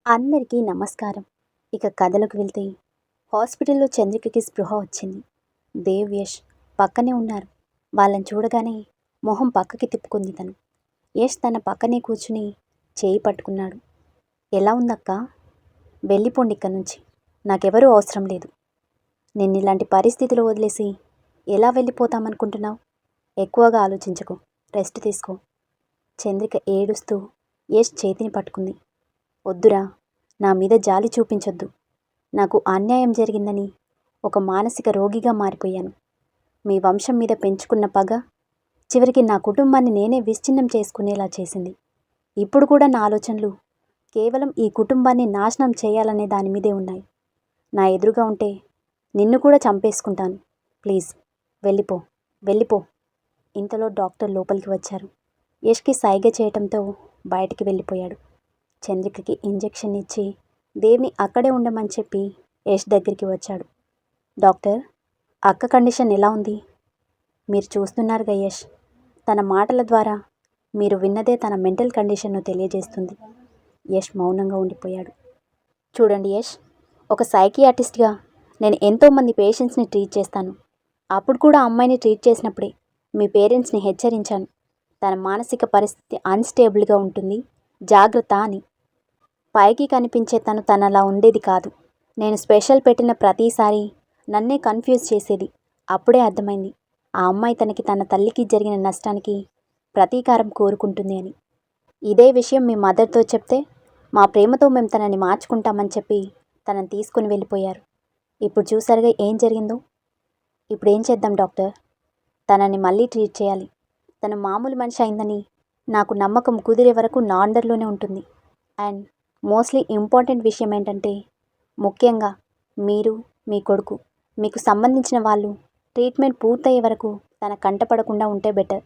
అందరికీ నమస్కారం. ఇక కథలోకి వెళ్తే హాస్పిటల్లో చంద్రికకి స్పృహ వచ్చింది. దేవ్, యష్ పక్కనే ఉన్నారు. వాళ్ళని చూడగానే మొహం పక్కకి తిప్పుకుంది తను. యష్ తన పక్కనే కూర్చుని చేయి పట్టుకున్నాడు. ఎలా ఉందక్కా? వెళ్ళిపోండి ఇక్కడి నుంచి. నాకెవరూ అవసరం లేదు. నిన్నిలాంటి పరిస్థితిలో వదిలేసి ఎలా వెళ్ళిపోతామనుకుంటున్నావు? ఎక్కువగా ఆలోచించకు. రెస్ట్ తీసుకో. చంద్రిక ఏడుస్తూ యష్ చేతిని పట్టుకుంది. వద్దురా, నా మీద జాలి చూపించొద్దు. నాకు అన్యాయం జరిగిందని ఒక మానసిక రోగిగా మారిపోయాను. మీ వంశం మీద పెంచుకున్న పగ చివరికి నా కుటుంబాన్ని నేనే విచ్ఛిన్నం చేసుకునేలా చేసింది. ఇప్పుడు కూడా నా ఆలోచనలు కేవలం ఈ కుటుంబాన్ని నాశనం చేయాలనే దాని మీదే ఉన్నాయి. నా ఎదురుగా ఉంటే నిన్ను కూడా చంపేసుకుంటాను. ప్లీజ్ వెళ్ళిపో, వెళ్ళిపో. ఇంతలో డాక్టర్ లోపలికి వచ్చారు. యష్కి సైగ చేయటంతో బయటికి వెళ్ళిపోయాడు. చంద్రికకి ఇంజెక్షన్ ఇచ్చి దేవ్ని అక్కడే ఉండమని చెప్పి యష్ దగ్గరికి వచ్చాడు. డాక్టర్, అక్క కండిషన్ ఎలా ఉంది? మీరు చూస్తున్నారుగా యష్, తన మాటల ద్వారా మీరు విన్నదే తన మెంటల్ కండిషన్ను తెలియజేస్తుంది. యష్ మౌనంగా ఉండిపోయాడు. చూడండి యష్, ఒక సైకియాట్రిస్ట్గా నేను ఎంతోమంది పేషెంట్స్ని ట్రీట్ చేస్తాను. అప్పుడు కూడా అమ్మాయిని ట్రీట్ చేసినప్పుడే మీ పేరెంట్స్ని హెచ్చరించాను. తన మానసిక పరిస్థితి అన్స్టేబుల్గా ఉంటుంది, జాగ్రత్త అని. పైకి కనిపించే తనలా ఉండేది కాదు. నేను స్పెషల్ పెట్టిన ప్రతిసారి నన్నే కన్ఫ్యూజ్ చేసేది. అప్పుడే అర్థమైంది ఆ అమ్మాయి తన తల్లికి జరిగిన నష్టానికి ప్రతీకారం కోరుకుంటుంది అని. ఇదే విషయం మీ మదర్తో చెప్తే మా ప్రేమతో మేము తనని మార్చుకుంటామని చెప్పి తనని తీసుకుని వెళ్ళిపోయారు. ఇప్పుడు చూసారుగా ఏం జరిగిందో. ఇప్పుడు ఏం చేద్దాం డాక్టర్? తనని మళ్ళీ ట్రీట్ చేయాలి. తను మామూలు మనిషి అయిందని నాకు నమ్మకం కుదిరే వరకు నా అండర్లోనే ఉంటుంది. అండ్ మోస్ట్లీ ఇంపార్టెంట్ విషయం ఏంటంటే, ముఖ్యంగా మీరు, మీ కొడుకు, మీకు సంబంధించిన వాళ్ళు ట్రీట్మెంట్ పూర్తయ్యే వరకు తన కంటపడకుండా ఉంటే బెటర్.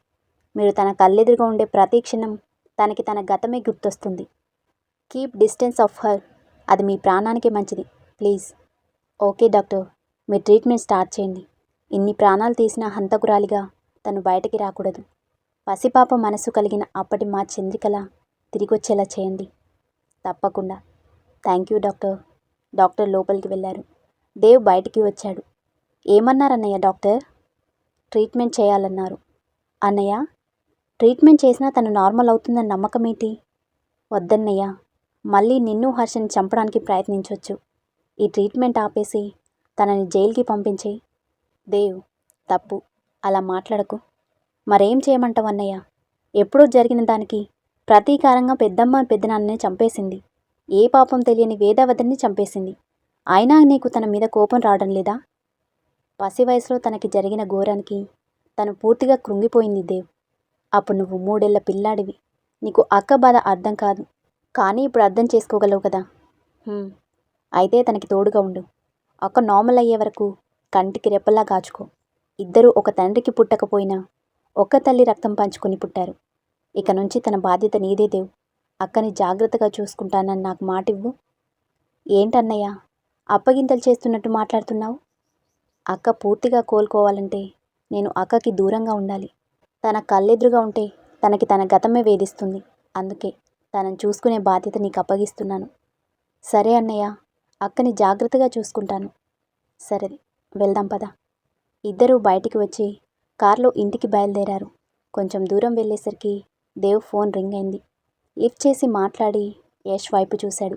మీరు తన కళ్ళెదురుగా ఉండే ప్రతి క్షణం తనకి తన గతమే గుర్తొస్తుంది. Keep distance of her. అది మీ ప్రాణానికి మంచిది. ప్లీజ్. ఓకే డాక్టర్, మీరు ట్రీట్మెంట్ స్టార్ట్ చేయండి. ఇన్ని ప్రాణాలు తీసిన హంతకురాలిగా తను బయటికి రాకూడదు. పసిపాప మనసు కలిగిన అప్పటి మా చంద్రికలా తిరిగొచ్చేలా చేయండి. తప్పకుండా. Thank you doctor. డాక్టర్ లోపలికి వెళ్ళారు. దేవ్ బయటికి వచ్చాడు. ఏమన్నారన్నయ్య డాక్టర్? ట్రీట్మెంట్ చేయాలన్నారు. అన్నయ్య, ట్రీట్మెంట్ చేసినా తను నార్మల్ అవుతుందని నమ్మకం ఏంటి? వద్దన్నయ్య, మళ్ళీ నిన్ను హర్షని చంపడానికి ప్రయత్నించవచ్చు. ఈ ట్రీట్మెంట్ ఆపేసి తనని జైలుకి పంపించే. దేవ్, తప్పు. అలా మాట్లాడకు. మరేం చేయమంటావు అన్నయ్య? ఎప్పుడూ జరిగిన దానికి ప్రతీకారంగా పెద్దమ్మ పెద్దనాన్నని చంపేసింది. ఏ పాపం తెలియని వేదవతిని చంపేసింది. అయినా నీకు తన మీద కోపం రావడం లేదా? పసి వయసులో తనకి జరిగిన ఘోరానికి తను పూర్తిగా కృంగిపోయింది దేవ్. అప్పుడు నువ్వు 3 ఏళ్ల పిల్లాడివి. నీకు అక్క బాధ అర్థం కాదు. కానీ ఇప్పుడు అర్థం చేసుకోగలవు కదా. అయితే తనకి తోడుగా ఉండు. అక్క నార్మల్ అయ్యే వరకు కంటికి రెప్పలా కాచుకో. ఇద్దరూ ఒక తండ్రికి పుట్టకపోయినా ఒక్క తల్లి రక్తం పంచుకొని పుట్టారు. ఇక నుంచి తన బాధ్యత నీదే దేవ్. అక్కని జాగ్రత్తగా చూసుకుంటానని నాకు మాటివ్వు. ఏంటన్నయ్య అప్పగింతలు చేస్తున్నట్టు మాట్లాడుతున్నావు? అక్క పూర్తిగా కోలుకోవాలంటే నేను అక్కకి దూరంగా ఉండాలి. తన కళ్ళెదురుగా ఉంటే తనకి తన గతమే వేధిస్తుంది. అందుకే తనని చూసుకునే బాధ్యత నీకు అప్పగిస్తున్నాను. సరే అన్నయ్య, అక్కని జాగ్రత్తగా చూసుకుంటాను. సరే, వెళ్దాం పద. ఇద్దరూ బయటికి వచ్చి కారులో ఇంటికి బయలుదేరారు. కొంచెం దూరం వెళ్ళేసరికి దేవ్ ఫోన్ రింగ్ అయింది. లిఫ్ట్ చేసి మాట్లాడి యష్ వైపు చూశాడు.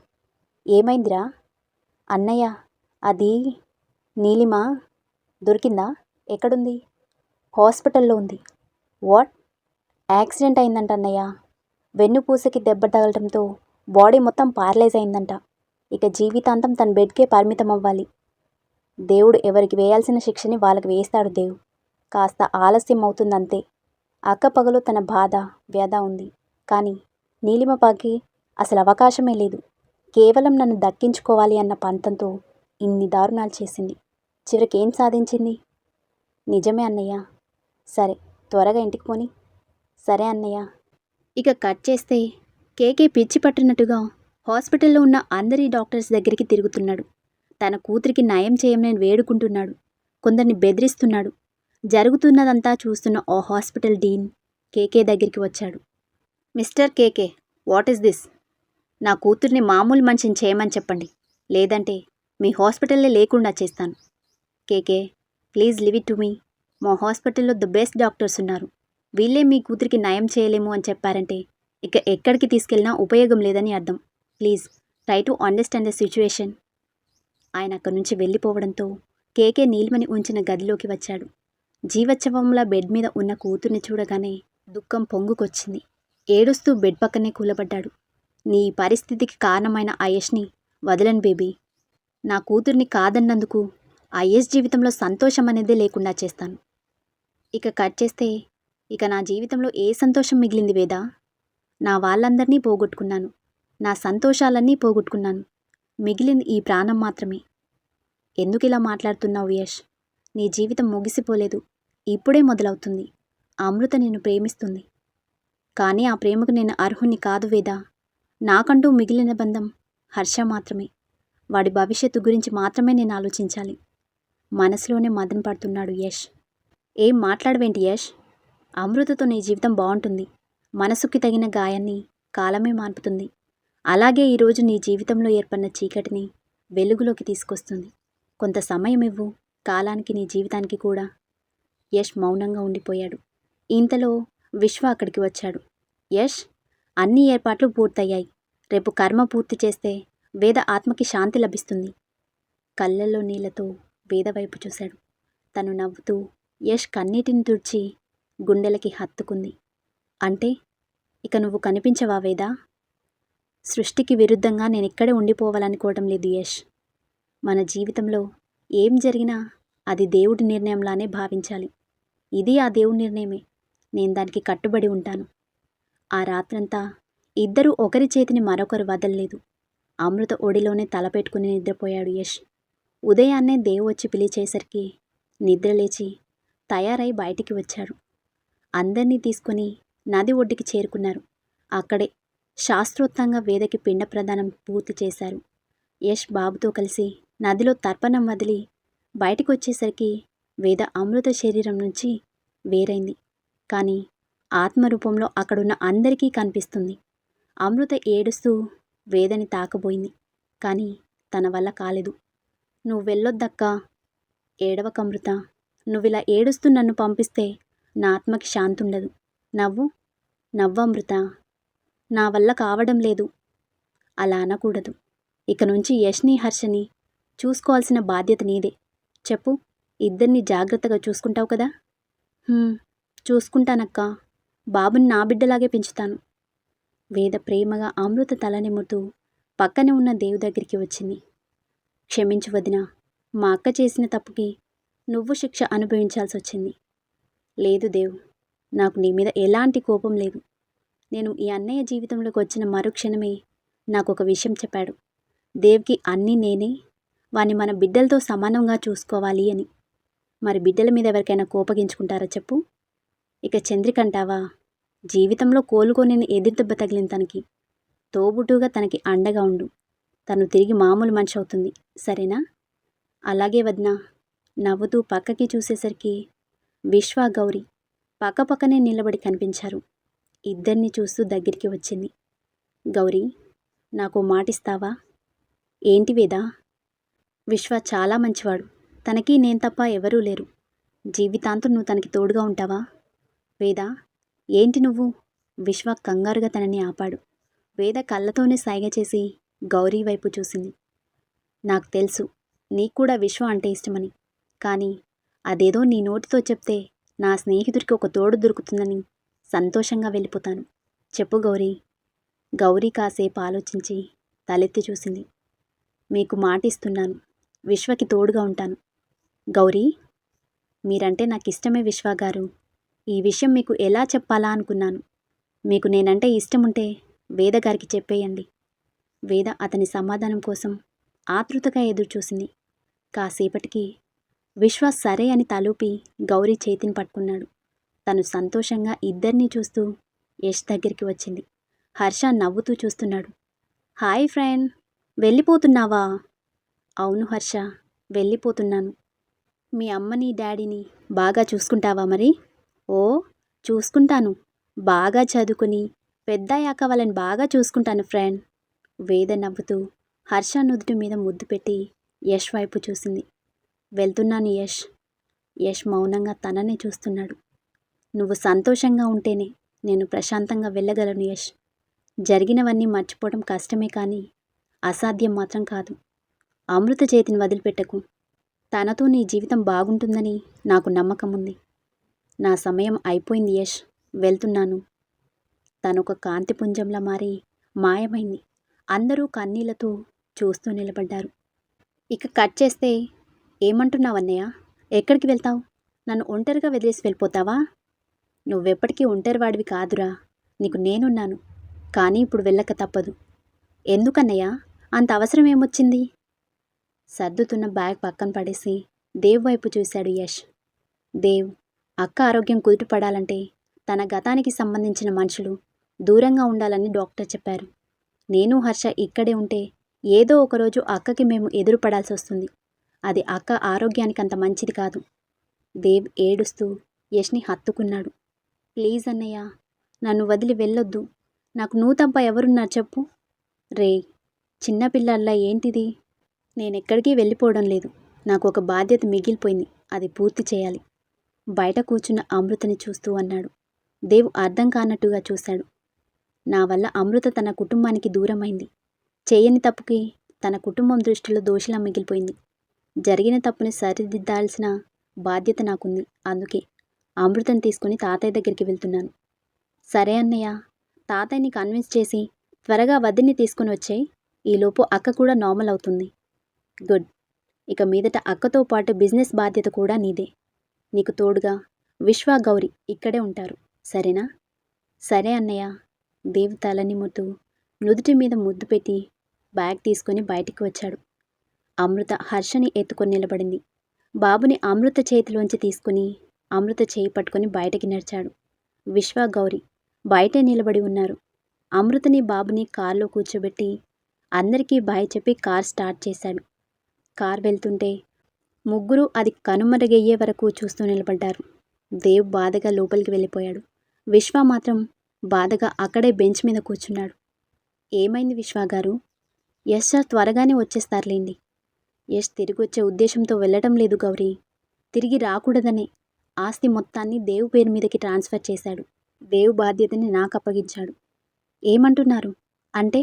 ఏమైందిరా? అన్నయ్య, అది నీలిమ దొరికిందా? ఎక్కడుంది? హాస్పిటల్లో ఉంది. వాట్? యాక్సిడెంట్ అయిందంట అన్నయ్య. వెన్నుపూసకి దెబ్బ తగలటంతో బాడీ మొత్తం పారలైజ్ అయిందంట. ఇక జీవితాంతం తన బెడ్కే పరిమితం అవ్వాలి. దేవుడు ఎవరికి వేయాల్సిన శిక్షని వాళ్ళకి వేస్తాడు దేవ్. కాస్త ఆలస్యం అవుతుందంతే. అక్క పగలు తన బాధ వ్యధ ఉంది. కానీ నీలిమపాకి అసలు అవకాశమే లేదు. కేవలం నన్ను దక్కించుకోవాలి అన్న పంతంతో ఇన్ని దారుణాలు చేసింది. చివరికి ఏం సాధించింది? నిజమే అన్నయ్య. సరే, త్వరగా ఇంటికి పోని. సరే అన్నయ్య. ఇక కట్ చేస్తే కేకే పిచ్చి పట్టినట్టుగా హాస్పిటల్లో ఉన్న అందరి డాక్టర్స్ దగ్గరికి తిరుగుతున్నాడు. తన కూతురికి నయం చేయమని వేడుకుంటున్నాడు. కొందరిని బెదిరిస్తున్నాడు. జరుగుతున్నదంతా చూస్తున్న ఆ హాస్పిటల్ డీన్ కేకే దగ్గరికి వచ్చాడు. Mister KK, what is this? నా కూతుర్ని మామూలు మనిషిని చేయమని చెప్పండి, లేదంటే మీ హాస్పిటల్లే లేకుండా చేస్తాను. కేకే, please live it to me. మా హాస్పిటల్లో ద బెస్ట్ డాక్టర్స్ ఉన్నారు. వీళ్ళే మీ కూతురికి నయం చేయలేము అని చెప్పారంటే ఇక ఎక్కడికి తీసుకెళ్ళినా ఉపయోగం లేదని అర్థం. Please try to understand the situation. ఆయన అక్కడి నుంచి వెళ్ళిపోవడంతో కేకే నీలిమని ఉంచిన గదిలోకి వచ్చాడు. జీవోత్సవంలా బెడ్ మీద ఉన్న కూతుర్ని చూడగానే దుఃఖం పొంగుకొచ్చింది. ఏడుస్తూ బెడ్ పక్కనే కూలబడ్డాడు. నీ పరిస్థితికి కారణమైన ఆ యష్ని వదలను బేబీ. నా కూతుర్ని కాదన్నందుకు ఆ యష్ జీవితంలో సంతోషం అనేదే లేకుండా చేస్తాను. ఇక కట్ చేస్తే ఇక నా జీవితంలో ఏ సంతోషం మిగిలింది వేదా? నా వాళ్ళందరినీ పోగొట్టుకున్నాను. నా సంతోషాలన్నీ పోగొట్టుకున్నాను. మిగిలింది ఈ ప్రాణం మాత్రమే. ఎందుకిలా మాట్లాడుతున్నావు యష్? నీ జీవితం ముగిసిపోలేదు, ఇప్పుడే మొదలవుతుంది. అమృత నిన్ను ప్రేమిస్తుంది. కానీ ఆ ప్రేమకు నేను అర్హుణ్ణి కాదు వేదా. నాకంటూ మిగిలిన బంధం హర్ష మాత్రమే. వాడి భవిష్యత్తు గురించి మాత్రమే నేను ఆలోచించాలి. మనసులోనే మదన పడుతున్నాడు యష్. ఏం మాట్లాడవేంటి యష్? అమృతతో నీ జీవితం బాగుంటుంది. మనసుకి తగిన గాయాన్ని కాలమే మాన్పుతుంది. అలాగే ఈరోజు నీ జీవితంలో ఏర్పడిన చీకటిని వెలుగులోకి తీసుకొస్తుంది. కొంత సమయం ఇవ్వు, కాలానికి నీ జీవితానికి కూడా. యష్ మౌనంగా ఉండిపోయాడు. ఇంతలో విశ్వ అక్కడికి వచ్చాడు. యష్, అన్ని ఏర్పాట్లు పూర్తయ్యాయి. రేపు కర్మ పూర్తి చేస్తే వేద ఆత్మకి శాంతి లభిస్తుంది. కళ్ళల్లో నీళ్లతో వేద వైపు చూశాడు. తను నవ్వుతూ యష్ కన్నీటిని తుడిచి గుండెలకి హత్తుకుంది. అంటే ఇక నువ్వు కనిపించవా వేదా? సృష్టికి విరుద్ధంగా నేనిక్కడే ఉండిపోవాలనుకోవడం లేదు యష్. మన జీవితంలో ఏం జరిగినా అది దేవుడి నిర్ణయంలానే భావించాలి. ఇది ఆ దేవుడి నిర్ణయమే. నేను దానికి కట్టుబడి ఉంటాను. ఆ రాత్రంతా ఇద్దరూ ఒకరి చేతిని మరొకరు వదలలేదు. అమృత ఒడిలోనే తలపెట్టుకుని నిద్రపోయాడు యష్. ఉదయాన్నే దేవు వచ్చి పిలిచేసరికి నిద్రలేచి తయారై బయటికి వచ్చారు. అందర్నీ తీసుకుని నది ఒడ్డుకి చేరుకున్నారు. అక్కడే శాస్త్రోక్తంగా వేదకి పిండ ప్రదానం పూర్తి చేశారు. యష్ బాబుతో కలిసి నదిలో తర్పణం వదిలి బయటికి వచ్చేసరికి వేద అమృత శరీరం నుంచి వేరైంది. కానీ ఆత్మరూపంలో అక్కడున్న అందరికీ కనిపిస్తుంది. అమృత ఏడుస్తూ వేదని తాకబోయింది. కానీ తన వల్ల కాలేదు. నువ్వు వెళ్ళొద్దక్కా. ఏడవకమృత. నువ్విలా ఏడుస్తూ నన్ను పంపిస్తే నా ఆత్మకి శాంతి ఉండదు. నవ్వమృత. నా వల్ల కావడం లేదు. అలా అనకూడదు. ఇక నుంచి యష్ని హర్షని చూసుకోవాల్సిన బాధ్యత నీదే. చెప్పు, ఇద్దరిని జాగ్రత్తగా చూసుకుంటావు కదా? చూసుకుంటానక్కా. బాబుని నా బిడ్డలాగే పెంచుతాను. వేద ప్రేమగా అమృత తల నిమురుతూ పక్కనే ఉన్న దేవు దగ్గరికి వచ్చింది. క్షమించు వదినా. మా అక్క చేసిన తప్పుకి నువ్వు శిక్ష అనుభవించాల్సి వచ్చింది. లేదు దేవ్, నాకు నీ మీద ఎలాంటి కోపం లేదు. నేను ఈ అన్నయ్య జీవితంలోకి వచ్చిన మరుక్షణమే నాకు ఒక విషయం చెప్పాడు. దేవ్కి అన్నీ నేనే, వాణ్ణి మన బిడ్డలతో సమానంగా చూసుకోవాలి అని. మరి బిడ్డల మీద ఎవరికైనా కోపగించుకుంటారా చెప్పు? ఇక చంద్రికంటావా? జీవితంలో కోలుకోలేని ఎదురుదెబ్బ తగిలిన తనకి తోబుట్టుగా తనకి అండగా ఉండు. తను తిరిగి మామూలు మనిషి అవుతుంది, సరేనా? అలాగే వదినా. నవ్వుతూ పక్కకి చూసేసరికి విశ్వ, గౌరీ పక్కపక్కనే నిలబడి కనిపించారు. ఇద్దరిని చూస్తూ దగ్గరికి వచ్చింది. గౌరీ, నాకు మాటిస్తావా? ఏంటి వేదా? విశ్వ చాలా మంచివాడు. తనకి నేను తప్ప ఎవరూ లేరు. జీవితాంతం నువ్వు తనకి తోడుగా ఉంటావా? వేదా, ఏంటి నువ్వు? విశ్వ కంగారుగా తనని ఆపాడు. వేద కళ్ళతోనే సైగ చేసి గౌరీ వైపు చూసింది. నాకు తెలుసు నీకు కూడా విశ్వ అంటే ఇష్టమని. కానీ అదేదో నీ నోటితో చెప్తే నా స్నేహితుడికి ఒక తోడు దొరుకుతుందని సంతోషంగా వెళ్ళిపోతాను. చెప్పు గౌరీ. గౌరీ కాసేపు ఆలోచించి తలెత్తి చూసింది. మీకు మాటిస్తున్నాను, విశ్వకి తోడుగా ఉంటాను. గౌరీ, మీరంటే నాకు ఇష్టమే విశ్వగారు. ఈ విషయం మీకు ఎలా చెప్పాలా అనుకున్నాను. మీకు నేనంటే ఇష్టముంటే వేదగారికి చెప్పేయండి. వేద అతని సమాధానం కోసం ఆతృతగా ఎదురుచూసింది. కాసేపటికి విశ్వ సరే అని తలూపి గౌరీ చేతిని పట్టుకున్నాడు. తను సంతోషంగా ఇద్దరినీ చూస్తూ యష్ దగ్గరికి వచ్చింది. హర్ష నవ్వుతూ చూస్తున్నాడు. హాయ్ ఫ్రెండ్, వెళ్ళిపోతున్నావా? అవును హర్ష, వెళ్ళిపోతున్నాను. మీ అమ్మని డాడీని బాగా చూసుకుంటావా మరి? ఓ, చూసుకుంటాను. బాగా చదువుకుని పెద్దయ్యాక వాళ్ళని బాగా చూసుకుంటాను ఫ్రెండ్. వేద నవ్వుతూ హర్ష నుదుటి మీద ముద్దు పెట్టి యష్ వైపు చూసింది. వెళ్తున్నాను యష్. యష్ మౌనంగా తననే చూస్తున్నాడు. నువ్వు సంతోషంగా ఉంటేనే నేను ప్రశాంతంగా వెళ్ళగలను యష్. జరిగినవన్నీ మర్చిపోవడం కష్టమే కానీ అసాధ్యం మాత్రం కాదు. అమృత చేతిని వదిలిపెట్టకు. తనతో నీ జీవితం బాగుంటుందని నాకు నమ్మకం ఉంది. నా సమయం అయిపోయింది యష్, వెళ్తున్నాను. తనొక కాంతిపుంజంలా మారి మాయమైంది. అందరూ కన్నీళ్లతో చూస్తూ నిలబడ్డారు. ఇక కట్ చేస్తే, ఏమంటున్నావన్నయ్య? ఎక్కడికి వెళ్తావు? నన్ను ఒంటరిగా వదిలేసి వెళ్ళిపోతావా? నువ్వెప్పటికీ ఒంటరివాడివి కాదురా, నీకు నేనున్నాను. కానీ ఇప్పుడు వెళ్ళక తప్పదు. ఎందుకన్నయ్య? అంత అవసరం ఏమొచ్చింది? సర్దుతున్న బ్యాగ్ పక్కన పడేసి దేవ్ వైపు చూశాడు యష్. దేవ్, అక్క ఆరోగ్యం కుదుటపడాలంటే తన గతానికి సంబంధించిన మనుషులు దూరంగా ఉండాలని డాక్టర్ చెప్పారు. నేను హర్ష ఇక్కడే ఉంటే ఏదో ఒకరోజు అక్కకి మేము ఎదురుపడాల్సి వస్తుంది. అది అక్క ఆరోగ్యానికి అంత మంచిది కాదు. దేవ్ ఏడుస్తూ యష్ని హత్తుకున్నాడు. ప్లీజ్ అన్నయ్య, నన్ను వదిలి వెళ్ళొద్దు. నాకు నువ్వు తప్ప ఎవరున్నారు చెప్పు? రే, చిన్నపిల్లల్లా ఏంటిది? నేనెక్కడికి వెళ్ళిపోవడం లేదు. నాకు ఒక బాధ్యత మిగిలిపోయింది, అది పూర్తి చేయాలి. బయట కూర్చున్న అమృతని చూస్తూ అన్నాడు. దేవ్ అర్థం కానట్టుగా చూశాడు. నా వల్ల అమృత తన కుటుంబానికి దూరమైంది. చేయని తప్పుకి తన కుటుంబం దృష్టిలో దోషిలా మిగిలిపోయింది. జరిగిన తప్పుని సరిదిద్దాల్సిన బాధ్యత నాకుంది. అందుకే అమృతని తీసుకుని తాతయ్య దగ్గరికి వెళ్తున్నాను. సరే అన్నయ్య, తాతయ్యని కన్విన్స్ చేసి త్వరగా వదిన్ని తీసుకుని వచ్చేయి. ఈలోపు అక్క కూడా నార్మల్ అవుతుంది. గుడ్. ఇక మీదట అక్కతో పాటు బిజినెస్ బాధ్యత కూడా నీదే. నీకు తోడుగా విశ్వ, గౌరి ఇక్కడే ఉంటారు. సరేనా? సరే అన్నయ్య. దేవ్ తలనిముతూ నుదుటి మీద ముద్దు పెట్టి బ్యాగ్ తీసుకుని బయటికి వచ్చాడు. అమృత హర్షని ఎత్తుకొని నిలబడింది. బాబుని అమృత చేతిలోంచి తీసుకుని అమృత చేయి పట్టుకొని బయటికి నడిచాడు. విశ్వ, గౌరి బయటే నిలబడి ఉన్నారు. అమృతని బాబుని కారులో కూర్చోబెట్టి అందరికీ బాయ్ చెప్పి కార్ స్టార్ట్ చేశాడు. కార్ వెళ్తుంటే ముగ్గురు అది కనుమరుగయ్యే వరకు చూస్తూ నిలబడ్డారు. దేవ్ బాధగా లోపలికి వెళ్ళిపోయాడు. విశ్వ మాత్రం బాధగా అక్కడే బెంచ్ మీద కూర్చున్నాడు. ఏమైంది విశ్వ గారు? యశ్ సార్ త్వరగానే వచ్చేస్తారులేండి. యశ్ తిరిగి వచ్చే ఉద్దేశంతో వెళ్ళటం లేదు గౌరీ. తిరిగి రాకూడదనే ఆస్తి మొత్తాన్ని దేవ్ పేరు మీదకి ట్రాన్స్ఫర్ చేశాడు. దేవ్ బాధ్యతని నాకు అప్పగించాడు. ఏమంటున్నారు? అంటే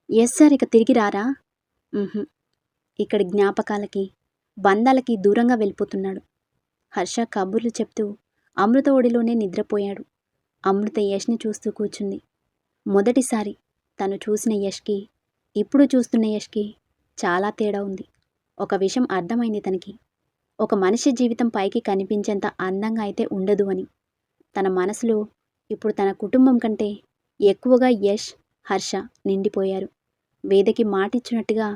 యశ్ సార్ ఇక తిరిగి రారా? ఇక్కడి జ్ఞాపకాలకి బంధాలకి దూరంగా వెళ్ళిపోతున్నాడు. హర్ష కబుర్లు చెప్తూ అమృత ఒడిలోనే నిద్రపోయాడు. అమృత యష్ని చూస్తూ కూర్చుంది. మొదటిసారి తను చూసిన యష్కి ఇప్పుడు చూస్తున్న యష్కి చాలా తేడా ఉంది. ఒక విషయం అర్థమైంది తనకి. ఒక మనిషి జీవితం పైకి కనిపించేంత అందంగా అయితే ఉండదు అని. తన మనసులో ఇప్పుడు తన కుటుంబం కంటే ఎక్కువగా యష్, హర్ష నిండిపోయారు. వేదకి మాటిచ్చినట్టుగా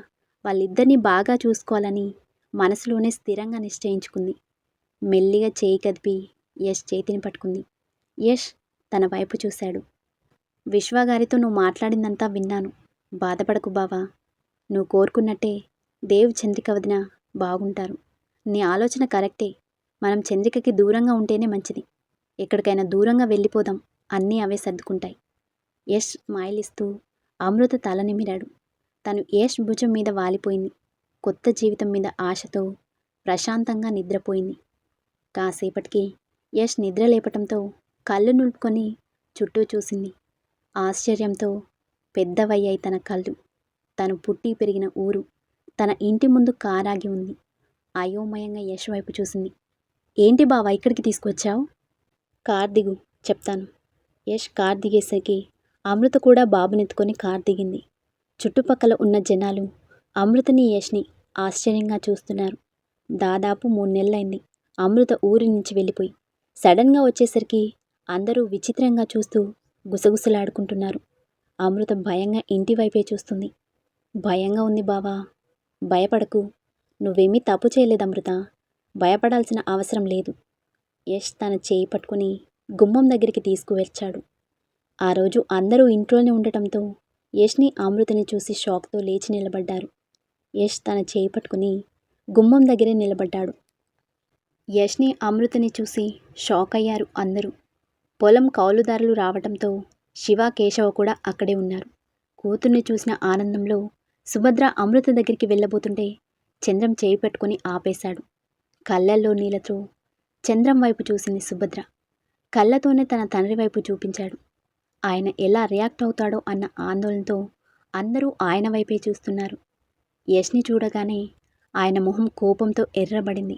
వాళ్ళిద్దరినీ బాగా చూసుకోవాలని మనసులోనే స్థిరంగా నిశ్చయించుకుంది. మెల్లిగా చేయి కదిపి యష్ చేతిని పట్టుకుంది. యష్ తన వైపు చూశాడు. విశ్వగారితో నువ్వు మాట్లాడిందంతా విన్నాను. బాధపడకు బావా. నువ్వు కోరుకున్నట్టే దేవ్, చంద్రిక వదిన బాగుంటారు. నీ ఆలోచన కరెక్టే. మనం చంద్రికకి దూరంగా ఉంటేనే మంచిది. ఎక్కడికైనా దూరంగా వెళ్ళిపోదాం, అన్నీ అవే సర్దుకుంటాయి. యష్ స్మైల్ ఇస్తూ అమృత తల నిమిరాడు. తను యష్ భుజం మీద వాలిపోయింది. కొత్త జీవితం మీద ఆశతో ప్రశాంతంగా నిద్రపోయింది. కాసేపటికి యష్ నిద్ర లేపటంతో కళ్ళు నులుపుకొని చుట్టూ చూసింది. ఆశ్చర్యంతో పెద్దవయ్యాయి తన కళ్ళు. తను పుట్టి పెరిగిన ఊరు, తన ఇంటి ముందు కారాగి ఉంది. అయోమయంగా యష్ వైపు చూసింది. ఏంటి బావా ఇక్కడికి తీసుకొచ్చావు? కార్ దిగు, చెప్తాను. యష్ కార్ దిగేసరికి అమృత కూడా బాబునెత్తుకొని కార్ దిగింది. చుట్టుపక్కల ఉన్న జనాలు అమృతని, యష్ని ఆశ్చర్యంగా చూస్తున్నారు. దాదాపు 3 నెలలైంది అమృత ఊరి నుంచి వెళ్ళిపోయి. సడన్గా వచ్చేసరికి అందరూ విచిత్రంగా చూస్తూ గుసగుసలాడుకుంటున్నారు. అమృత భయంగా ఇంటి వైపే చూస్తుంది. భయంగా ఉంది బావా. భయపడకు, నువ్వేమీ తప్పు చేయలేదు అమృత. భయపడాల్సిన అవసరం లేదు. యష్ తన చేయి పట్టుకుని గుమ్మం దగ్గరికి తీసుకువచ్చాడు. ఆ రోజు అందరూ ఇంట్లోనే ఉండటంతో యష్ని, అమృతని చూసి షాక్తో లేచి నిలబడ్డారు. యష్ తన చేయి పట్టుకుని గుమ్మం దగ్గరే నిలబడ్డాడు. యష్ని, అమృతని చూసి షాక్ అయ్యారు అందరూ. పొలం కౌలుదారులు రావటంతో శివ, కేశవ కూడా అక్కడే ఉన్నారు. కూతుర్ని చూసిన ఆనందంలో సుభద్ర అమృత దగ్గరికి వెళ్ళబోతుంటే చంద్రం చేయి పట్టుకుని ఆపేశాడు. కళ్ళల్లో నీళ్లతో చంద్రం వైపు చూసింది సుభద్ర. కళ్ళతోనే తన తండ్రి వైపు చూపించాడు. ఆయన ఎలా రియాక్ట్ అవుతాడో అన్న ఆందోళనతో అందరూ ఆయన వైపే చూస్తున్నారు. యష్ని చూడగానే ఆయన మొహం కోపంతో ఎర్రబడింది.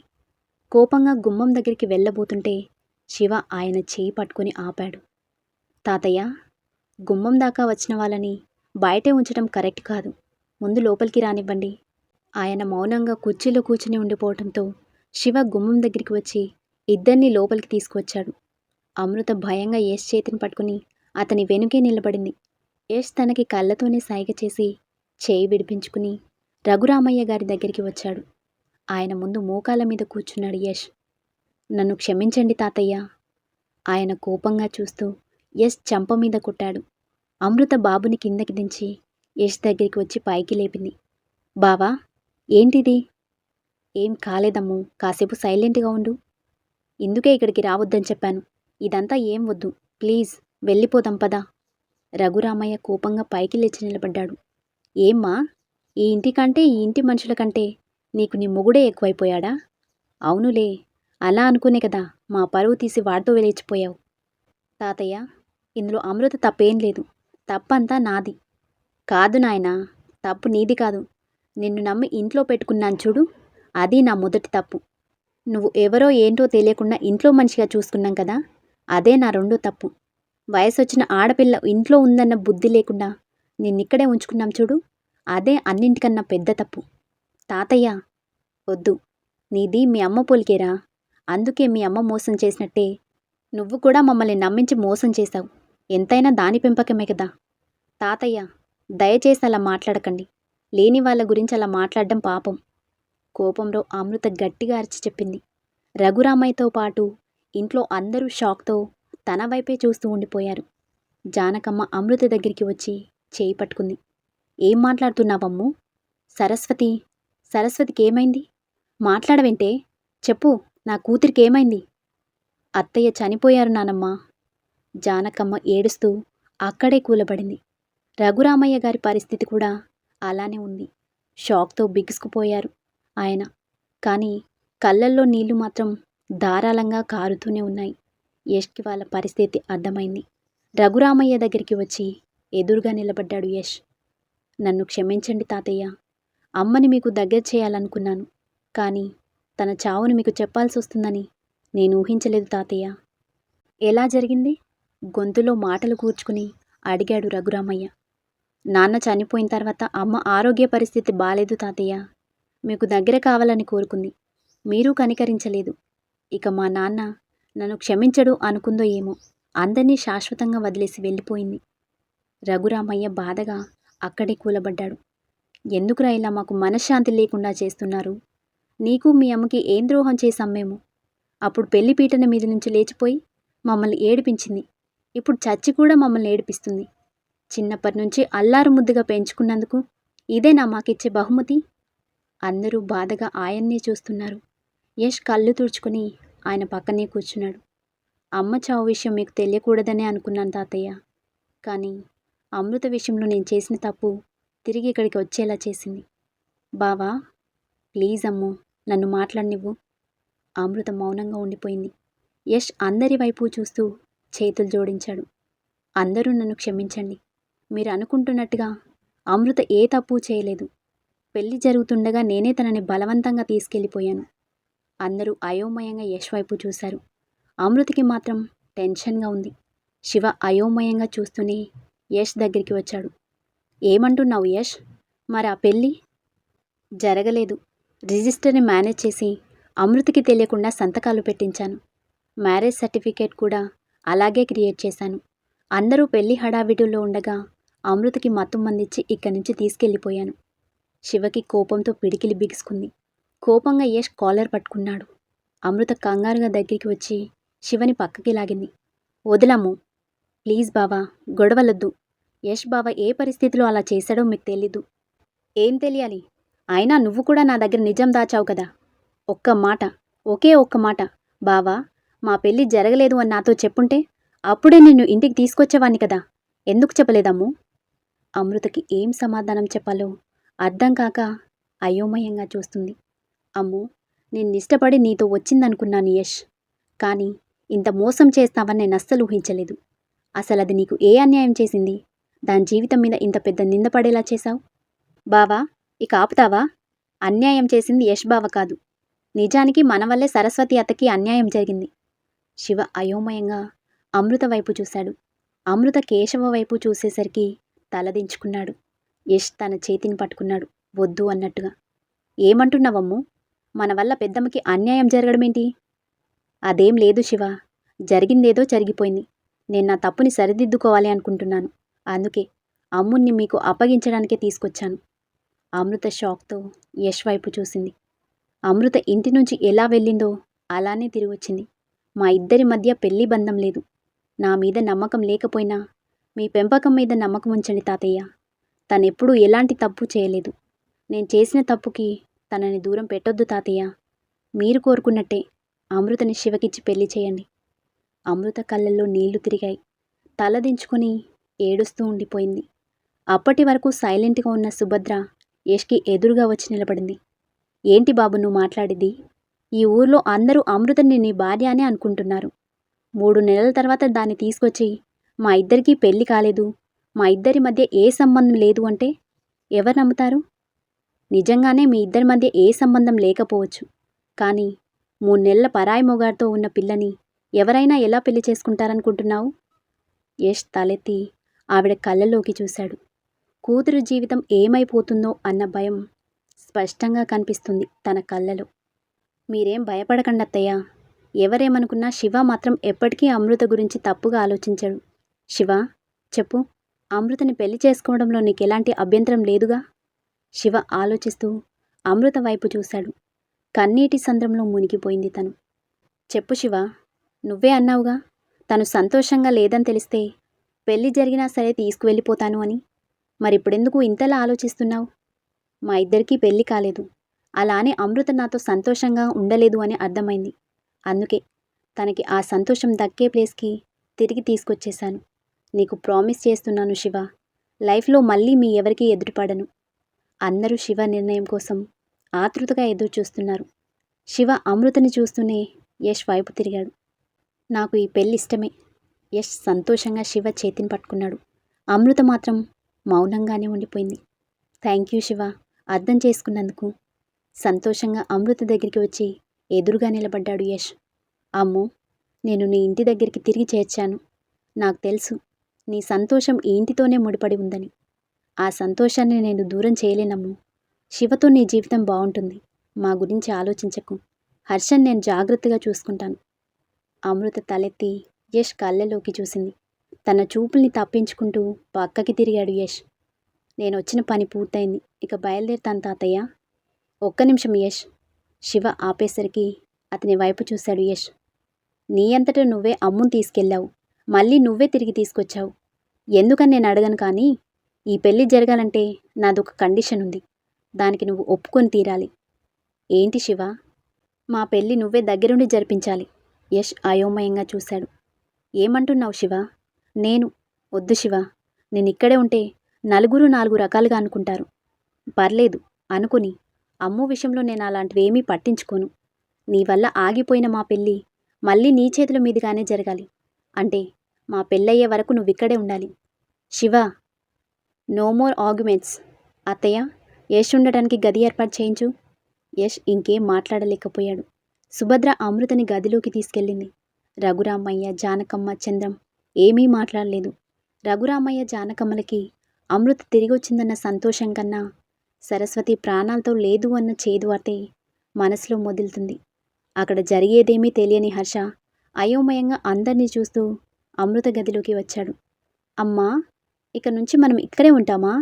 కోపంగా గుమ్మం దగ్గరికి వెళ్ళబోతుంటే శివ ఆయన చేయి పట్టుకుని ఆపాడు. తాతయ్య, గుమ్మం దాకా వచ్చిన వాళ్ళని బయటే ఉంచడం కరెక్ట్ కాదు. ముందు లోపలికి రానివ్వండి. ఆయన మౌనంగా కుర్చీలో కూర్చుని ఉండిపోవటంతో శివ గుమ్మం దగ్గరికి వచ్చి ఇద్దరినీ లోపలికి తీసుకువచ్చాడు. అమృత భయంగా యష్ చేతిని పట్టుకుని అతని వెనుకే నిలబడింది. యష్ తనకి కళ్ళతోనే సైగ చేసి చేయి విడిపించుకుని రఘురామయ్య గారి దగ్గరికి వచ్చాడు. ఆయన ముందు మోకాళ్ళ మీద కూర్చున్నాడు యష్. నన్ను క్షమించండి తాతయ్య. ఆయన కోపంగా చూస్తూ యష్ చెంప మీద కొట్టాడు. అమృత బాబుని కిందకి దించి యష్ దగ్గరికి వచ్చి పైకి లేపింది. బావా, ఏంటిది? ఏం కాలేదమ్ము, కాసేపు సైలెంట్గా ఉండు. ఇందుకే ఇక్కడికి రావద్దని చెప్పాను. ఇదంతా ఏం వద్దు, ప్లీజ్ వెళ్ళిపోదాం పదా. రఘురామయ్య కోపంగా పైకి లేచి నిలబడ్డాడు. ఏమ్మా, ఈ ఇంటికంటే ఈ ఇంటి మనుషుల కంటే నీకు నీ మొగుడే ఎక్కువైపోయాడా? అవునులే, అలా అనుకునే కదా మా పరువు తీసి వాడితో లేచిపోయావు. తాతయ్య, ఇందులో అమృత తప్పేం లేదు. తప్పంతా నాది. కాదు నాయనా, తప్పు నీది కాదు. నిన్ను నమ్మి ఇంట్లో పెట్టుకున్నాను చూడు, అది నా మొదటి తప్పు. నువ్వు ఎవరో ఏంటో తెలియకుండా ఇంట్లో మనిషిగా చూసుకున్నాం కదా, అదే నా రెండో తప్పు. వయసొచ్చిన ఆడపిల్ల ఇంట్లో ఉందన్న బుద్ధి లేకుండా నిన్నిక్కడే ఉంచుకున్నాం చూడు, అదే అన్నింటికన్నా పెద్ద తప్పు. తాతయ్య, వద్దు. నీది మీ అమ్మ పోలికేరా. అందుకే మీ అమ్మ మోసం చేసినట్టే నువ్వు కూడా మమ్మల్ని నమ్మించి మోసం చేశావు. ఎంతైనా దాని పెంపకమే కదా. తాతయ్య, దయచేసి అలా మాట్లాడకండి. లేని వాళ్ళ గురించి అలా మాట్లాడడం పాపం. కోపంలో అమృత గట్టిగా అరిచి చెప్పింది. రఘురామయ్యతో పాటు ఇంట్లో అందరూ షాక్తో తన వైపే చూస్తూ ఉండిపోయారు. జానకమ్మ అమృత దగ్గరికి వచ్చి చేయి పట్టుకుంది. ఏం మాట్లాడుతున్నావమ్ము? సరస్వతికి ఏమైంది? మాట్లాడవేంటే? చెప్పు, నా కూతురికి ఏమైంది? అత్తయ్య చనిపోయారు నానమ్మ. జానకమ్మ ఏడుస్తూ అక్కడే కూలబడింది. రఘురామయ్య గారి పరిస్థితి కూడా అలానే ఉంది. షాక్తో బిగుసుకుపోయారు ఆయన. కానీ కళ్ళల్లో నీళ్లు మాత్రం ధారాళంగా కారుతూనే ఉన్నాయి. యష్కి వాళ్ళ పరిస్థితి అర్థమైంది. రఘురామయ్య దగ్గరికి వచ్చి ఎదురుగా నిలబడ్డాడు యష్. నన్ను క్షమించండి తాతయ్య. అమ్మని మీకు దగ్గర చేయాలనుకున్నాను, కానీ తన చావును మీకు చెప్పాల్సి వస్తుందని నేను ఊహించలేదు తాతయ్య. ఎలా జరిగింది? గొంతులో మాటలు కూర్చుకుని అడిగాడు రఘురామయ్య. నాన్న చనిపోయిన తర్వాత అమ్మ ఆరోగ్య పరిస్థితి బాలేదు తాతయ్య. మీకు దగ్గర కావాలని కోరుకుంది. మీరు కనికరించలేదు. ఇక మా నాన్న నన్ను క్షమించడు అనుకుందో ఏమో, అందరినీ శాశ్వతంగా వదిలేసి వెళ్ళిపోయింది. రఘురామయ్య బాధగా అక్కడే కూలబడ్డాడు. ఎందుకురా ఇలా మాకు మనశ్శాంతి లేకుండా చేస్తున్నారు? నీకు మీ అమ్మకి ఏం ద్రోహం చేశాం మేము? అప్పుడు పెళ్లి పీటన మీద నుంచి లేచిపోయి మమ్మల్ని ఏడిపించింది. ఇప్పుడు చచ్చి కూడా మమ్మల్ని ఏడిపిస్తుంది. చిన్నప్పటి నుంచి అల్లారు ముద్దుగా పెంచుకున్నందుకు ఇదేనా మాకిచ్చే బహుమతి? అందరూ బాధగా ఆయన్నే చూస్తున్నారు. యష్ కళ్ళు తుడుచుకుని ఆయన పక్కనే కూర్చున్నాడు. అమ్మ చావు విషయం మీకు తెలియకూడదనే అనుకున్నాను తాతయ్య. కానీ అమృత విషయంలో నేను చేసిన తప్పు తిరిగి ఇక్కడికి వచ్చేలా చేసింది. బావా, ప్లీజ్ అమ్ము, నన్ను మాట్లాడనివ్వు. అమృత మౌనంగా ఉండిపోయింది. యష్ అందరి వైపు చూస్తూ చేతులు జోడించాడు. అందరూ నన్ను క్షమించండి. మీరు అనుకుంటున్నట్టుగా అమృత ఏ తప్పు చేయలేదు. పెళ్లి జరుగుతుండగా నేనే తనని బలవంతంగా తీసుకెళ్ళిపోయాను. అందరూ అయోమయంగా యష్ వైపు చూశారు. అమృతకి మాత్రం టెన్షన్గా ఉంది. శివ అయోమయంగా చూస్తూనే యష్ దగ్గరికి వచ్చాడు. ఏమంటున్నావు యష్? మరి ఆ పెళ్ళి? జరగలేదు. రిజిస్టర్ని మేనేజ్ చేసి అమృతకి తెలియకుండా సంతకాలు పెట్టించాను. మ్యారేజ్ సర్టిఫికేట్ కూడా అలాగే క్రియేట్ చేశాను. అందరూ పెళ్లి హడావిడిలో ఉండగా అమృతకి మత్తు మందిచ్చి ఇక్కడి నుంచి తీసుకెళ్ళిపోయాను. శివకి కోపంతో పిడికిలి బిగుసుకుంది. కోపంగా యష్ కాలర్ పట్టుకున్నాడు. అమృత కంగారుగా దగ్గరికి వచ్చి శివని పక్కకి లాగింది. వదలమ్ము, ప్లీజ్ బావా, గొడవలొద్దు. యష్ బావ ఏ పరిస్థితిలో అలా చేశాడో మీకు తెలీదు. ఏం తెలియాలి? అయినా నువ్వు కూడా నా దగ్గర నిజం దాచావు కదా. ఒక్క మాట, ఒకే ఒక్క మాట, బావా మా పెళ్ళి జరగలేదు అని నాతో చెప్పుంటే అప్పుడే నిన్ను ఇంటికి తీసుకొచ్చేవాణ్ణి కదా. ఎందుకు చెప్పలేదమ్ము? అమృతకి ఏం సమాధానం చెప్పాలో అర్థం కాక అయోమయంగా చూస్తుంది. అమ్మో, నిన్నిష్టపడి నీతో వచ్చిందనుకున్నాను యష్. కానీ ఇంత మోసం చేస్తావని నేను అస్సలు ఊహించలేదు. అసలది నీకు ఏ అన్యాయం చేసింది? దాని జీవితం మీద ఇంత పెద్ద నింద పడేలా చేశావు? బావా, ఇక ఆపుతావా? అన్యాయం చేసింది యష్ బావ కాదు. నిజానికి మన వల్లే సరస్వతి అత్తకి అన్యాయం జరిగింది. శివ అయోమయంగా అమృత వైపు చూశాడు. అమృత కేశవ వైపు చూసేసరికి తలదించుకున్నాడు. యష్ తన చేతిని పట్టుకున్నాడు, వద్దు అన్నట్టుగా. ఏమంటున్నావమ్ము? మన వల్ల పెద్దమ్మకి అన్యాయం జరగడమేంటి? అదేం లేదు శివ, జరిగిందేదో జరిగిపోయింది. నేను నా తప్పుని సరిదిద్దుకోవాలి అనుకుంటున్నాను. అందుకే అమ్ముణ్ణి మీకు అప్పగించడానికే తీసుకొచ్చాను. అమృత షాక్తో యష్ వైపు చూసింది. అమృత ఇంటి నుంచి ఎలా వెళ్ళిందో అలానే తిరిగొచ్చింది. మా ఇద్దరి మధ్య పెళ్లి బంధం లేదు. నా మీద నమ్మకం లేకపోయినా మీ పెంపకం మీద నమ్మకం ఉంచండి తాతయ్య. తనెప్పుడూ ఎలాంటి తప్పు చేయలేదు. నేను చేసిన తప్పుకి తనని దూరం పెట్టొద్దు తాతయ్య. మీరు కోరుకున్నట్టే అమృతని శివకిచ్చి పెళ్లి చేయండి. అమృత కళ్ళల్లో నీళ్లు తిరిగాయి. తలదించుకొని ఏడుస్తూ ఉండిపోయింది. అప్పటి వరకు సైలెంట్గా ఉన్న సుభద్ర యష్కి ఎదురుగా వచ్చి నిలబడింది. ఏంటి బాబు నువ్వు మాట్లాడేది? ఈ ఊర్లో అందరూ అమృతని నీ భార్య అని అనుకుంటున్నారు. 3 నెలల తర్వాత దాన్ని తీసుకొచ్చి మా ఇద్దరికీ పెళ్లి కాలేదు, మా ఇద్దరి మధ్య ఏ సంబంధం లేదు అంటే ఎవరు నమ్ముతారు? నిజంగానే మీ ఇద్దరి మధ్య ఏ సంబంధం లేకపోవచ్చు. కానీ 3 నెలల పరాయి మొగాడితో ఉన్న పిల్లని ఎవరైనా ఎలా పెళ్లి చేసుకుంటారనుకుంటున్నావు? యష్ తలెత్తి ఆవిడ కళ్ళలోకి చూశాడు. కూతురు జీవితం ఏమైపోతుందో అన్న భయం స్పష్టంగా కనిపిస్తుంది తన కళ్ళలో. మీరేం భయపడకండి అత్తయ్య. ఎవరేమనుకున్నా శివ మాత్రం ఎప్పటికీ అమృత గురించి తప్పుగా ఆలోచించడు. శివ, చెప్పు, అమృతని పెళ్లి చేసుకోవడంలో నీకెలాంటి అభ్యంతరం లేదుగా? శివ ఆలోచిస్తూ అమృత వైపు చూశాడు. కన్నీటి సంద్రంలో మునిగిపోయింది తను. చెప్పు శివ, నువ్వే అన్నావుగా తను సంతోషంగా లేదని తెలిస్తే పెళ్లి జరిగినా సరే తీసుకువెళ్ళిపోతాను అని. మరిప్పుడెందుకు ఇంతలా ఆలోచిస్తున్నావు? మా ఇద్దరికీ పెళ్లి కాలేదు, అలానే అమృత నాతో సంతోషంగా ఉండలేదు అని అర్థమైంది. అందుకే తనకి ఆ సంతోషం దక్కే ప్లేస్కి తిరిగి తీసుకొచ్చేశాను. నీకు ప్రామిస్ చేస్తున్నాను శివ, లైఫ్లో మళ్ళీ మీ ఎవరికీ ఎదురుపడను. అందరూ శివ నిర్ణయం కోసం ఆతృతగా ఎదురు చూస్తున్నారు. శివ అమృతని చూస్తూనే యష్ వైపు తిరిగాడు. నాకు ఈ పెళ్ళి ఇష్టమే. యష్ సంతోషంగా శివ చేతిని పట్టుకున్నాడు. అమృత మాత్రం మౌనంగానే ఉండిపోయింది. థ్యాంక్ యూ శివ, అర్థం చేసుకున్నందుకు. సంతోషంగా అమృత దగ్గరికి వచ్చి ఎదురుగా నిలబడ్డాడు యష్. అమ్మో, నేను నీ ఇంటి దగ్గరికి తిరిగి చేర్చాను. నాకు తెలుసు నీ సంతోషం ఈ ఇంటితోనే ముడిపడి ఉందని. ఆ సంతోషాన్ని నేను దూరం చేయలేనమ్ము. శివతో నీ జీవితం బాగుంటుంది. మా గురించి ఆలోచించకు. హర్షన్ నేను జాగ్రత్తగా చూసుకుంటాను. అమృత తలెత్తి యష్ కళ్ళలోకి చూసింది. తన చూపుల్ని తప్పించుకుంటూ పక్కకి తిరిగాడు యష్. నేను వచ్చిన పని పూర్తయింది, ఇక బయలుదేరుతాను తాతయ్య. ఒక్క నిమిషం యష్. శివ ఆపేసరికి అతని వైపు చూశాడు యష్. నీ అంతటా నువ్వే అమ్ముని తీసుకెళ్ళావు, మళ్ళీ నువ్వే తిరిగి తీసుకొచ్చావు. ఎందుకని నేను అడగను, కానీ ఈ పెళ్ళి జరగాలంటే నాదొక కండిషన్ ఉంది. దానికి నువ్వు ఒప్పుకొని తీరాలి. ఏంటి శివ? మా పెళ్ళి నువ్వే దగ్గరుండి జరిపించాలి. యష్ అయోమయంగా చూశాడు. ఏమంటున్నావు శివ? వద్దు శివ, నేనిక్కడే ఉంటే నలుగురు 4 రకాలుగా అనుకుంటారు. పర్లేదు అనుకుని, అమ్ము విషయంలో నేను అలాంటివేమీ పట్టించుకోను. నీ వల్ల ఆగిపోయిన మా పెళ్ళి మళ్ళీ నీ చేతుల మీదుగానే జరగాలి. అంటే మా పెళ్ళయ్యే వరకు నువ్విక్కడే ఉండాలి. Shiva, no more arguments. అత్తయ్య, యష్ ఉండటానికి గది ఏర్పాటు చేయించు. యష్ ఇంకేం మాట్లాడలేకపోయాడు. సుభద్ర అమృతని గదిలోకి తీసుకెళ్ళింది. రఘురామయ్య, జానకమ్మ, చంద్రం ఏమీ మాట్లాడలేదు. రఘురామయ్య, జానకమ్మలకి అమృత తిరిగొచ్చిందన్న సంతోషం కన్నా సరస్వతి ప్రాణాలతో లేదు అన్న చేదు వార్తే మనసులో మొదలుతుంది. అక్కడ జరిగేదేమీ తెలియని హర్ష అయోమయంగా అందరినీ చూస్తూ అమృత గదిలోకి వచ్చాడు. అమ్మా, ఇక నుంచి మనం ఇక్కడే ఉంటామా?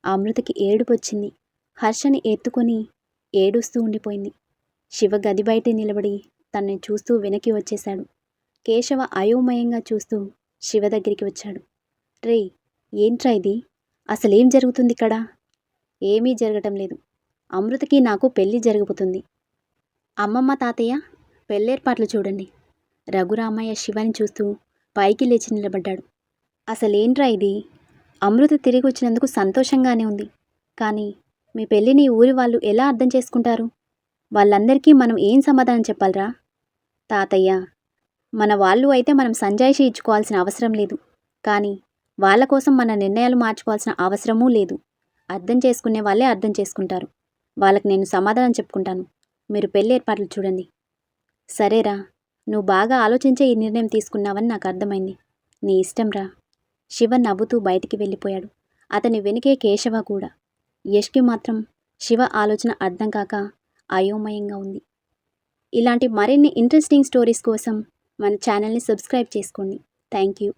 అమృతకి ఏడుపొచ్చింది. హర్షని ఎత్తుకొని ఏడుస్తూ ఉండిపోయింది. శివ గది బయటే నిలబడి తనని చూస్తూ వెనక్కి వచ్చేశాడు. కేశవ అయోమయంగా చూస్తూ శివ దగ్గరికి వచ్చాడు. రే, ఏంట్రా ఇది? అసలేం జరుగుతుంది ఇక్కడ? ఏమీ జరగటం లేదు. అమృతకి నాకు పెళ్ళి జరగబోతుంది. అమ్మమ్మ, తాతయ్య, పెళ్ళేర్పాట్లు చూడండి. రఘురామయ్య శివని చూస్తూ పైకి లేచి నిలబడ్డాడు. అసలేంట్రా ఇది? అమృత తిరిగి వచ్చినందుకు సంతోషంగానే ఉంది. కానీ మీ పెళ్ళిని ఊరి వాళ్ళు ఎలా అర్థం చేసుకుంటారు? వాళ్ళందరికీ మనం ఏం సమాధానం చెప్పాలిరా? తాతయ్య, మన వాళ్ళు అయితే మనం సంజాయిషి ఇచ్చుకోవాల్సిన అవసరం లేదు. కానీ వాళ్ళ కోసం మన నిర్ణయాలు మార్చుకోవాల్సిన అవసరమూ లేదు. అర్థం చేసుకునే వాళ్ళే అర్థం చేసుకుంటారు. వాళ్ళకి నేను సమాధానం చెప్పుకుంటాను. మీరు పెళ్లి ఏర్పాట్లు చూడండి. సరేరా, నువ్వు బాగా ఆలోచించే ఈ నిర్ణయం తీసుకున్నావని నాకు అర్థమైంది. నీ ఇష్టంరా. శివ నవ్వుతూ బయటికి వెళ్ళిపోయాడు. అతని వెనుకే కేశవ కూడా. యష్కి మాత్రం శివ ఆలోచన అర్థం కాక అయోమయంగా ఉంది. ఇలాంటి మరిన్ని ఇంట్రెస్టింగ్ స్టోరీస్ కోసం మన ఛానల్ని సబ్స్క్రైబ్ చేసుకోండి. Thank you.